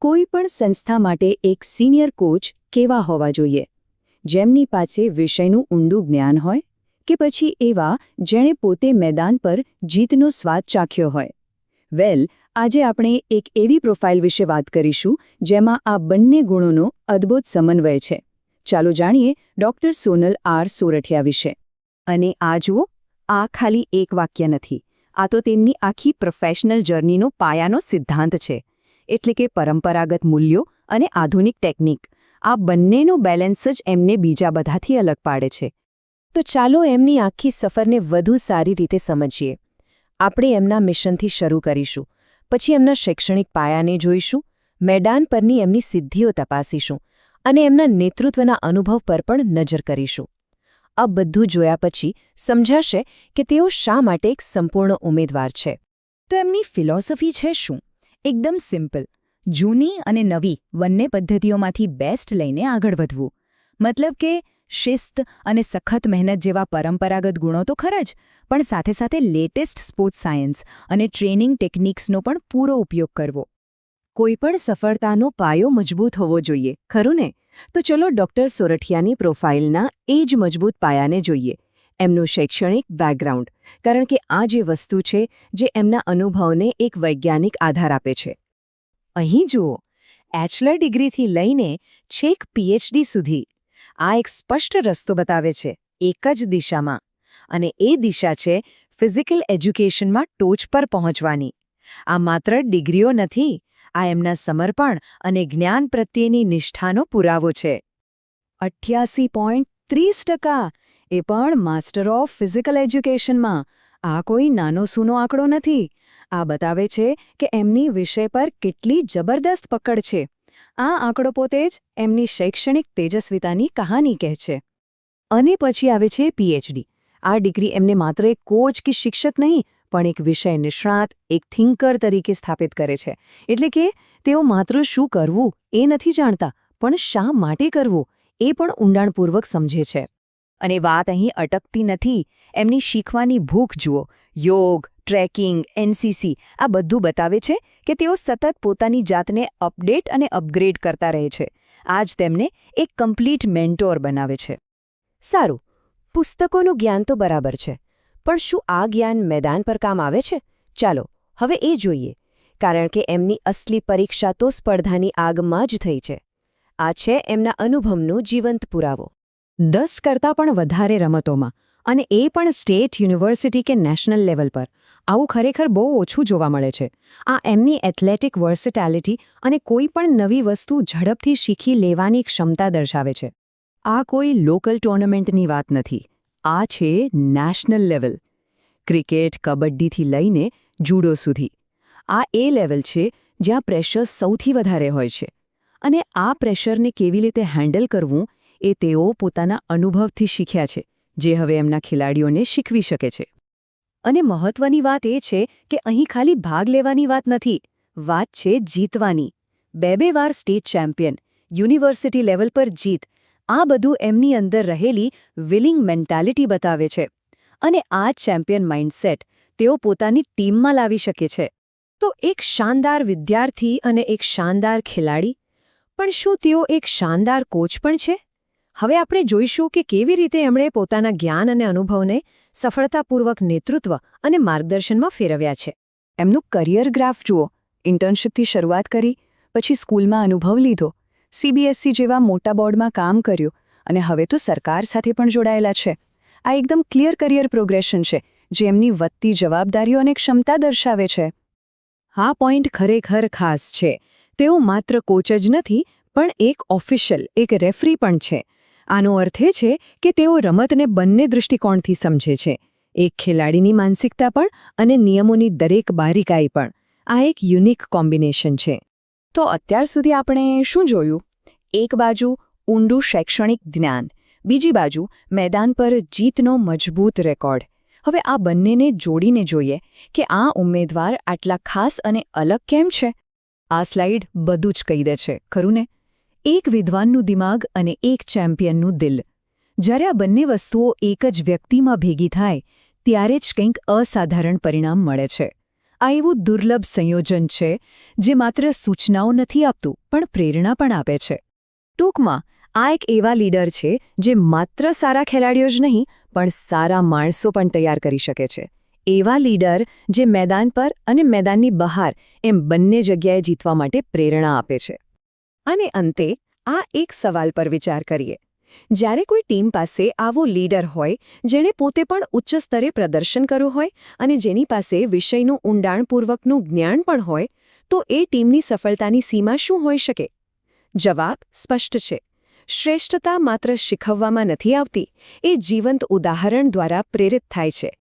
કોઈ પણ સંસ્થા માટે એક સિનિયર કોચ કેવા હોવા જોઈએ? જેમની પાસે વિષયનું ઊંડું જ્ઞાન હોય કે પછી એવા જેણે પોતે મેદાન પર જીતનો સ્વાદ ચાખ્યો હોય? આજે આપણે એક એવી પ્રોફાઇલ વિશે વાત કરીશું જેમાં આ બંને ગુણોનો અદ્ભુત સમન્વય છે. ચાલો જાણીએ ડૉક્ટર સોનલ આર સોરઠિયા વિશે. અને આ જુઓ, આ ખાલી એક વાક્ય નથી. આ તો તેમની આખી પ્રોફેશનલ જર્નીનો પાયાનો સિદ્ધાંત છે. એટલે કે પરંપરાગત મૂલ્યો અને આધુનિક ટેકનિક, આ બંનેનું બેલેન્સ જ એમને બીજા બધાથી અલગ પાડે છે. તો ચાલો એમની આખી સફરને વધુ સારી રીતે સમજીએ. આપણે એમના મિશનથી શરૂ કરીશું, પછી એમના શૈક્ષણિક પાયાને જોઈશું, મેદાન પરની એમની સિદ્ધિઓ તપાસીશું અને એમના નેતૃત્વના અનુભવ પર પણ નજર કરીશું. આ બધું જોયા પછી સમજાશે કે તેઓ શા માટે એક સંપૂર્ણ ઉમેદવાર છે. તો એમની ફિલોસોફી છે શું? એકદમ સિમ્પલ. જૂની અને નવી બંને પદ્ધતિઓમાંથી બેસ્ટ લઈને આગળ વધવું. મતલબ કે શિસ્ત અને સખત મહેનત જેવા પરંપરાગત ગુણો તો ખરા જ, પણ સાથે સાથે લેટેસ્ટ સ્પોર્ટ્સ સાયન્સ અને ટ્રેનિંગ ટેકનિક્સનો પણ પૂરો ઉપયોગ કરવો. કોઈપણ સફળતાનો પાયો મજબૂત હોવો જોઈએ, ખરું ને? તો ચલો ડૉક્ટર સોરઠિયાની પ્રોફાઇલના એ જ મજબૂત પાયાને જોઈએ. એમનું શૈક્ષણિક બેકગ્રાઉન્ડ, કારણ કે આ જે વસ્તુ છે જે એમના અનુભવને એક વૈજ્ઞાનિક આધાર આપે છે. અહીં જુઓ, બેચલર ડિગ્રીથી લઈને છેક પીએચડી સુધી આ એક સ્પષ્ટ રસ્તો બતાવે છે, એક જ દિશામાં. અને એ દિશા છે ફિઝિકલ એજ્યુકેશનમાં ટોચ પર પહોંચવાની. આ માત્ર ડિગ્રીઓ નથી, આ એમના સમર્પણ અને જ્ઞાન પ્રત્યેની નિષ્ઠાનો પુરાવો છે. 88.30%, એ પણ માસ્ટર ઓફ ફિઝિકલ એજ્યુકેશનમાં. આ કોઈ નાનો સૂનો આંકડો નથી. આ બતાવે છે કે એમની વિષય પર કેટલી જબરદસ્ત પકડ છે. આ આંકડો પોતે જ એમની શૈક્ષણિક તેજસ્વીતાની કહાની કહે છે. અને પછી આવે છે પીએચડી. આ ડિગ્રી એમને માત્ર એક કોચ કે શિક્ષક નહીં, પણ એક વિષય નિષ્ણાત, એક થિંકર તરીકે સ્થાપિત કરે છે. એટલે કે તેઓ માત્ર શું કરવું એ નથી જાણતા, પણ શા માટે કરવું એ પણ ઊંડાણપૂર્વક સમજે છે. અને વાત અહીં અટકતી નથી. એમની શીખવાની ભૂખ જુઓ. યોગ, ટ્રેકિંગ, એનસીસી, આ બધું બતાવે છે કે તેઓ સતત પોતાની જાતને અપડેટ અને અપગ્રેડ કરતા રહે છે. આ જ તેમને એક કમ્પ્લીટ મેન્ટોર બનાવે છે. સારું, પુસ્તકોનું જ્ઞાન તો બરાબર છે, પણ શું આ જ્ઞાન મેદાન પર કામ આવે છે? ચાલો હવે એ જોઈએ. કારણ કે એમની અસલી પરીક્ષા તો સ્પર્ધાની આગમાં જ થઈ છે. આ છે એમના અનુભવનો જીવંત પુરાવો. 10 કરતાં પણ વધારે રમતોમાં, અને એ પણ સ્ટેટ, યુનિવર્સિટી કે નેશનલ લેવલ પર. આવું ખરેખર બહુ ઓછું જોવા મળે છે. આ એમની એથ્લેટિક વર્સેટાલિટી અને કોઈ પણ નવી વસ્તુ ઝડપથી શીખી લેવાની ક્ષમતા દર્શાવે છે. આ કોઈ લોકલ ટુર્નામેન્ટની વાત નથી. આ છે નેશનલ લેવલ. ક્રિકેટ, કબડ્ડીથી લઈને જુડો સુધી. આ એ લેવલ છે જ્યાં પ્રેશર સૌથી વધારે હોય છે. અને આ પ્રેશરને કેવી રીતે હેન્ડલ કરવું એ તેઓ પોતાના અનુભવથી શીખ્યા છે, જે હવે એમના ખેલાડીઓને શીખવી શકે છે. અને મહત્વની વાત એ છે કે અહીં ખાલી ભાગ લેવાની વાત નથી, વાત છે જીતવાની. 2 વાર સ્ટેટ ચેમ્પિયન, યુનિવર્સિટી લેવલ પર જીત, આ બધું એમની અંદર રહેલી વિલિંગ મેન્ટાલિટી બતાવે છે. અને આ ચેમ્પિયન માઇન્ડસેટ તેઓ પોતાની ટીમમાં લાવી શકે છે. તો એક શાનદાર વિદ્યાર્થી અને એક શાનદાર ખેલાડી, પણ શું તેઓ એક શાનદાર કોચ પણ છે? હવે આપણે જોઈશું કે કેવી રીતે એમણે પોતાના જ્ઞાન અને અનુભવને સફળતાપૂર્વક નેતૃત્વ અને માર્ગદર્શનમાં ફેરવ્યા છે. એમનું કરિયર ગ્રાફ જુઓ. ઇન્ટર્નશિપથી શરૂઆત કરી, પછી સ્કૂલમાં અનુભવ લીધો, સીબીએસઈ જેવા મોટા બોર્ડમાં કામ કર્યું, અને હવે તો સરકાર સાથે પણ જોડાયેલા છે. આ એકદમ ક્લિયર કરિયર પ્રોગ્રેશન છે, જે એમની વધતી જવાબદારીઓ અને ક્ષમતા દર્શાવે છે. આ પોઈન્ટ ખરેખર ખાસ છે. તેઓ માત્ર કોચ જ નથી, પણ એક ઓફિશિયલ, એક રેફરી પણ છે. આનો અર્થ એ છે કે તેઓ રમતને બંને દૃષ્ટિકોણથી સમજે છે. એક ખેલાડીની માનસિકતા પણ અને નિયમોની દરેક બારીકાઈ પણ. આ એક યુનિક કોમ્બિનેશન છે. તો અત્યાર સુધી આપણે શું જોયું? એક બાજુ ઊંડું શૈક્ષણિક જ્ઞાન, બીજી બાજુ મેદાન પર જીતનો મજબૂત રેકોર્ડ. હવે આ બંનેને જોડીને જોઈએ કે આ ઉમેદવાર આટલા ખાસ અને અલગ કેમ છે. આ સ્લાઇડ બધું જ કહી દે છે, ખરું ને? એક વિદ્વાનનું દિમાગ અને એક ચેમ્પિયનનું દિલ. જ્યારે આ બંને વસ્તુઓ એક જ વ્યક્તિમાં ભેગી થાય, ત્યારે જ કંઈક અસાધારણ પરિણામ મળે છે. આ એવું દુર્લભ સંયોજન છે જે માત્ર સૂચનાઓ નથી આપતું પણ પ્રેરણા પણ આપે છે. ટૂંકમાં આ એક એવા લીડર છે જે માત્ર સારા ખેલાડીઓ જ નહીં પણ સારા માણસો પણ તૈયાર કરી શકે છે. એવા લીડર જે મેદાન પર અને મેદાનની બહાર એમ બંને જગ્યાએ જીતવા માટે પ્રેરણા આપે છે. અને અંતે આ એક સવાલ પર વિચાર કરીએ. જ્યારે કોઈ ટીમ પાસે આવો લીડર હોય જેણે પોતે પણ ઉચ્ચ સ્તરે પ્રદર્શન કર્યું હોય અને જેની પાસે વિષયનું ઊંડાણપૂર્વકનું જ્ઞાન પણ હોય તો એ ટીમની સફળતાની સીમા શું હોઈ શકે? જવાબ સ્પષ્ટ છે. શ્રેષ્ઠતા માત્ર શીખવવામાં નથી આવતી, એ જીવંત ઉદાહરણ દ્વારા પ્રેરિત થાય છે.